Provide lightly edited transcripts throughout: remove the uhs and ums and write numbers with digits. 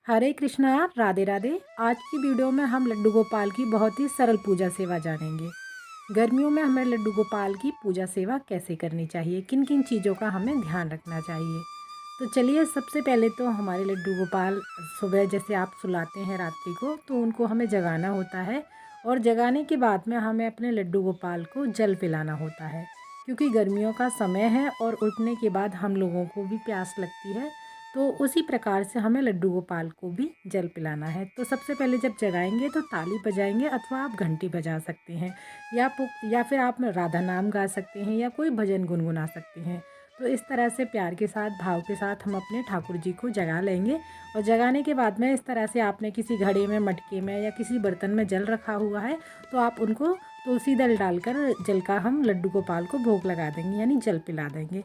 हरे कृष्णा, राधे राधे। आज की वीडियो में हम लड्डू गोपाल की बहुत ही सरल पूजा सेवा जानेंगे। गर्मियों में हमें लड्डू गोपाल की पूजा सेवा कैसे करनी चाहिए, किन किन चीज़ों का हमें ध्यान रखना चाहिए। तो चलिए, सबसे पहले तो हमारे लड्डू गोपाल सुबह जैसे आप सुलाते हैं रात्रि को, तो उनको हमें जगाना होता है। और जगाने के बाद में हमें अपने लड्डू गोपाल को जल पिलाना होता है, क्योंकि गर्मियों का समय है और उठने के बाद हम लोगों को भी प्यास लगती है। तो उसी प्रकार से हमें लड्डू गोपाल को भी जल पिलाना है। तो सबसे पहले जब जगाएंगे तो ताली बजाएंगे अथवा आप घंटी बजा सकते हैं, या फिर आप राधा नाम गा सकते हैं या कोई भजन गुनगुना सकते हैं। तो इस तरह से प्यार के साथ, भाव के साथ हम अपने ठाकुर जी को जगा लेंगे। और जगाने के बाद में इस तरह से आपने किसी घड़े में, मटके में या किसी बर्तन में जल रखा हुआ है, तो आप उनको तुलसी दल डालकर जल का हम लड्डू गोपाल को भोग लगा देंगे, यानी जल पिला देंगे।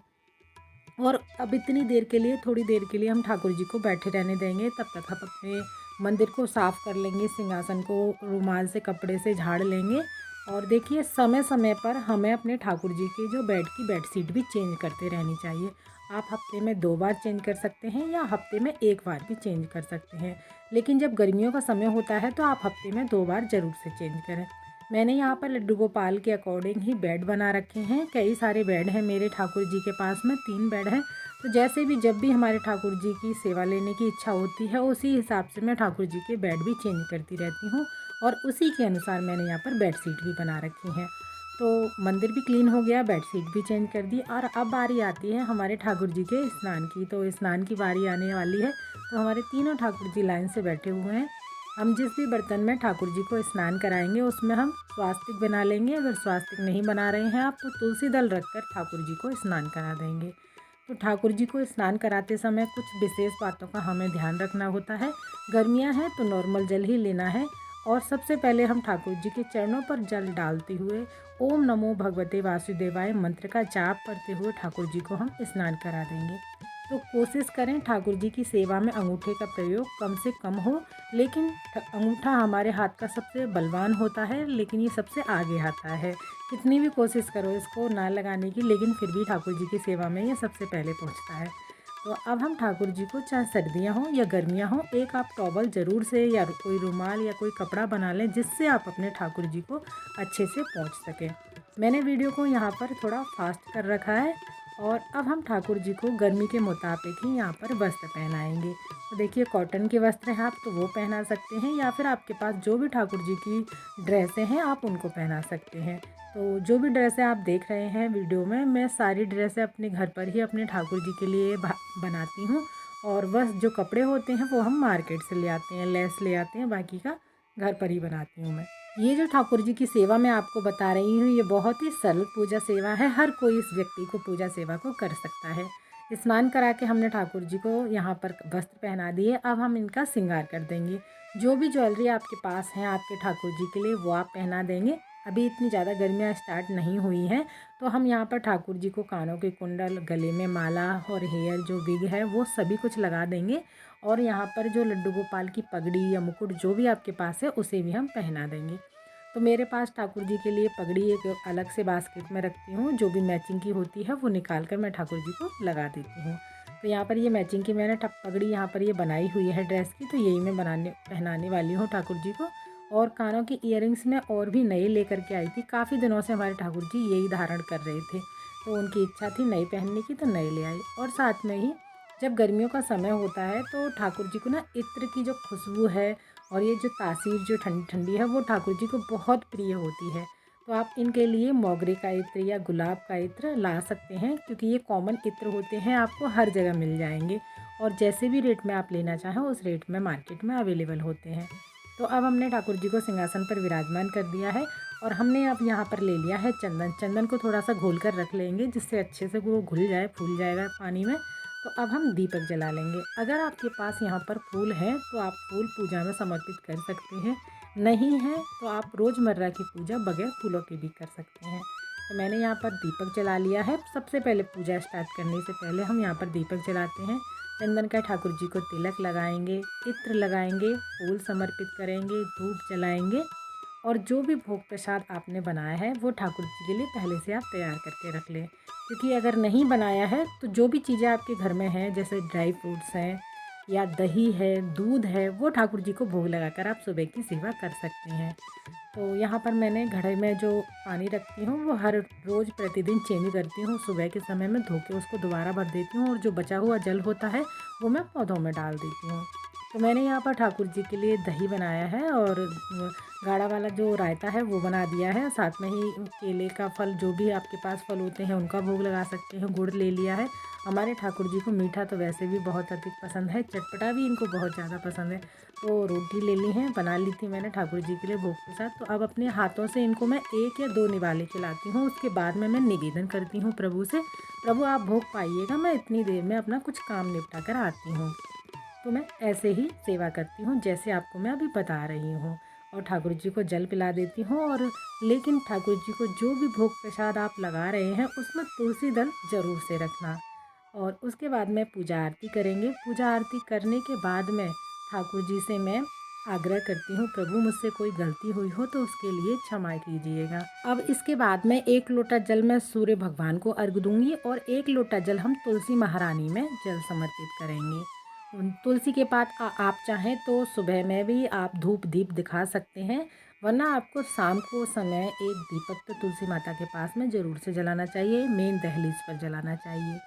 और अब इतनी देर के लिए, थोड़ी देर के लिए हम ठाकुर जी को बैठे रहने देंगे। तब तक हम अपने मंदिर को साफ़ कर लेंगे, सिंहासन को रुमाल से, कपड़े से झाड़ लेंगे। और देखिए, समय समय पर हमें अपने ठाकुर जी के जो बेड की बेडशीट भी चेंज करते रहनी चाहिए। आप हफ्ते में 2 बार चेंज कर सकते हैं या हफ्ते में 1 बार भी चेंज कर सकते हैं। लेकिन जब गर्मियों का समय होता है तो आप हफ्ते में 2 बार ज़रूर से चेंज करें। मैंने यहाँ पर लड्डू गोपाल के अकॉर्डिंग ही बेड बना रखे हैं। कई सारे बेड हैं मेरे ठाकुर जी के पास में, 3 बेड हैं। तो जैसे भी, जब भी हमारे ठाकुर जी की सेवा लेने की इच्छा होती है, उसी हिसाब से मैं ठाकुर जी के बेड भी चेंज करती रहती हूँ। और उसी के अनुसार मैंने यहाँ पर बेड शीट भी बना रखी हैं। तो मंदिर भी क्लीन हो गया, बेड शीट भी चेंज कर दी। और अब बारी आती है हमारे ठाकुर जी के स्नान की। तो स्नान की बारी आने वाली है। तो हमारे तीनों ठाकुर जी लाइन से बैठे हुए हैं। हम जिस भी बर्तन में ठाकुर जी को स्नान कराएंगे उसमें हम स्वास्तिक बना लेंगे। अगर स्वास्तिक नहीं बना रहे हैं आप, तो तुलसी दल रखकर ठाकुर जी को स्नान करा देंगे। तो ठाकुर जी को स्नान कराते समय कुछ विशेष बातों का हमें ध्यान रखना होता है। गर्मियां हैं तो नॉर्मल जल ही लेना है। और सबसे पहले हम ठाकुर जी के चरणों पर जल डालते हुए ओम नमो भगवते वासुदेवाय मंत्र का जाप करते हुए ठाकुर जी को हम स्नान करा देंगे। तो कोशिश करें ठाकुर जी की सेवा में अंगूठे का प्रयोग कम से कम हो। लेकिन अंगूठा हमारे हाथ का सबसे बलवान होता है, लेकिन ये सबसे आगे आता है। कितनी भी कोशिश करो इसको ना लगाने की, लेकिन फिर भी ठाकुर जी की सेवा में ये सबसे पहले पहुंचता है। तो अब हम ठाकुर जी को, चाहे सर्दियां हो या गर्मियां हो, एक आप टॉवल ज़रूर से या कोई रुमाल या कोई कपड़ा बना लें, जिससे आप अपने ठाकुर जी को अच्छे से पहुंच सकें। मैंने वीडियो को यहाँ पर थोड़ा फास्ट कर रखा है। और अब हम ठाकुर जी को गर्मी के मुताबिक ही यहाँ पर वस्त्र पहनाएंगे। तो देखिए, कॉटन के वस्त्र हैं आप तो वो पहना सकते हैं, या फिर आपके पास जो भी ठाकुर जी की ड्रेसें हैं आप उनको पहना सकते हैं। तो जो भी ड्रेसें आप देख रहे हैं वीडियो में, मैं सारी ड्रेसें अपने घर पर ही अपने ठाकुर जी के लिए बनाती हूँ। और बस जो कपड़े होते हैं वो हम मार्केट से ले आते हैं, लेस ले आते हैं, बाकी का घर पर ही बनाती हूँ मैं। ये जो ठाकुर जी की सेवा मैं आपको बता रही हूँ, ये बहुत ही सरल पूजा सेवा है। हर कोई इस व्यक्ति को, पूजा सेवा को कर सकता है। स्नान करा के हमने ठाकुर जी को यहाँ पर वस्त्र पहना दिए। अब हम इनका श्रृंगार कर देंगे। जो भी ज्वेलरी आपके पास है आपके ठाकुर जी के लिए, वो आप पहना देंगे। अभी इतनी ज़्यादा गर्मियाँ स्टार्ट नहीं हुई हैं, तो हम यहाँ पर ठाकुर जी को कानों के कुंडल, गले में माला और हेयर जो विग है वो सभी कुछ लगा देंगे। और यहाँ पर जो लड्डू गोपाल की पगड़ी या मुकुट जो भी आपके पास है, उसे भी हम पहना देंगे। तो मेरे पास ठाकुर जी के लिए पगड़ी एक अलग से बास्केट में रखती हूँ, जो भी मैचिंग की होती है वो निकाल कर मैं ठाकुर जी को लगा देती हूँ। तो यहाँ पर ये मैचिंग की मैंने पगड़ी यहाँ पर ये बनाई हुई है ड्रेस की, तो यही मैं पहनाने वाली हूँ ठाकुर जी को। और कानों की इयररिंग्स में और भी नए लेकर के आई थी। काफ़ी दिनों से हमारे ठाकुर जी यही धारण कर रहे थे, तो उनकी इच्छा थी नई पहनने की, तो नए ले आई। और साथ में ही जब गर्मियों का समय होता है तो ठाकुर जी को ना इत्र की जो खुशबू है और ये जो तासीर जो ठंडी ठंडी है, वो ठाकुर जी को बहुत प्रिय होती है। तो आप इनके लिए मोगरे का इत्र या गुलाब का इत्र ला सकते हैं, क्योंकि ये कॉमन इत्र होते हैं, आपको हर जगह मिल जाएंगे। और जैसे भी रेट में आप लेना चाहें उस रेट में मार्केट में अवेलेबल होते हैं। तो अब हमने ठाकुर जी को सिंहासन पर विराजमान कर दिया है। और हमने अब यहाँ पर ले लिया है चंदन। चंदन को थोड़ा सा घोल कर रख लेंगे, जिससे अच्छे से वो घुल जाए, फूल जाएगा पानी में। तो अब हम दीपक जला लेंगे। अगर आपके पास यहाँ पर फूल हैं तो आप फूल पूजा में समर्पित कर सकते हैं, नहीं है तो आप रोज़मर्रा की पूजा बगैर फूलों की भी कर सकते हैं। तो मैंने यहाँ पर दीपक जला लिया है। सबसे पहले पूजा स्टार्ट करने से पहले हम यहाँ पर दीपक जलाते हैं। चंदन का ठाकुर जी को तिलक लगाएंगे, इत्र लगाएंगे, फूल समर्पित करेंगे, धूप जलाएंगे। और जो भी भोग प्रसाद आपने बनाया है वो ठाकुर जी के लिए पहले से आप तैयार करके रख लें। क्योंकि अगर नहीं बनाया है तो जो भी चीज़ें आपके घर में हैं, जैसे ड्राई फ्रूट्स हैं या दही है, दूध है, वो ठाकुर जी को भोग लगाकर आप सुबह की सेवा कर सकते हैं। तो यहाँ पर मैंने घड़े में जो पानी रखती हूँ वो हर रोज़ प्रतिदिन चेंज करती हूँ। सुबह के समय में धो के उसको दोबारा भर देती हूँ और जो बचा हुआ जल होता है वो मैं पौधों में डाल देती हूँ। तो मैंने यहाँ पर ठाकुर जी के लिए दही बनाया है और गाढ़ा वाला जो रायता है वो बना दिया है। साथ में ही केले का फल, जो भी आपके पास फल होते हैं उनका भोग लगा सकते हैं। गुड़ ले लिया है। हमारे ठाकुर जी को मीठा तो वैसे भी बहुत अधिक पसंद है, चटपटा भी इनको बहुत ज़्यादा पसंद है। तो रोटी ले ली है, बना ली थी मैंने ठाकुर जी के लिए भोग के साथ। तो अब अपने हाथों से इनको मैं 1 या 2 निवाले खिलाती हूँ। उसके बाद में मैं निवेदन करती हूँ प्रभु से, प्रभु आप भोग पाइएगा, मैं इतनी देर में अपना कुछ काम निपटा कर आती हूँ। तो मैं ऐसे ही सेवा करती हूँ जैसे आपको मैं अभी बता रही हूँ। और ठाकुर जी को जल पिला देती हूँ। और लेकिन ठाकुर जी को जो भी भोग प्रसाद आप लगा रहे हैं उसमें तुलसी दल ज़रूर से रखना। और उसके बाद में पूजा आरती करेंगे। पूजा आरती करने के बाद में ठाकुर जी से मैं आग्रह करती हूँ, प्रभु मुझसे कोई गलती हुई हो तो उसके लिए क्षमा कीजिएगा। अब इसके बाद में 1 लोटा जल मैं सूर्य भगवान को अर्घ दूंगी और 1 लोटा जल हम तुलसी महारानी में जल समर्पित करेंगे। तुलसी के पात आप चाहें तो सुबह में भी आप धूप दीप दिखा सकते हैं, वरना आपको शाम को समय एक दीपक तो तुलसी माता के पास में ज़रूर से जलाना चाहिए, मेन दहलीज पर जलाना चाहिए।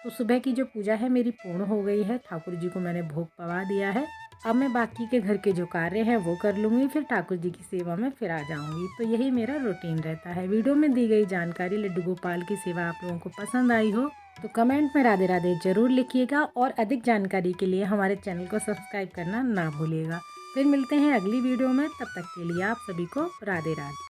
तो सुबह की जो पूजा है मेरी पूर्ण हो गई है। ठाकुर जी को मैंने भोग पवा दिया है। अब मैं बाकी के घर के जो कार्य हैं वो कर लूँगी, फिर ठाकुर जी की सेवा में फिर आ जाऊँगी। तो यही मेरा रूटीन रहता है। वीडियो में दी गई जानकारी लड्डू गोपाल की सेवा आप लोगों को पसंद आई हो तो कमेंट में राधे राधे ज़रूर लिखिएगा और अधिक जानकारी के लिए हमारे चैनल को सब्सक्राइब करना ना भूलिएगा। फिर मिलते हैं अगली वीडियो में, तब तक के लिए आप सभी को राधे राधे।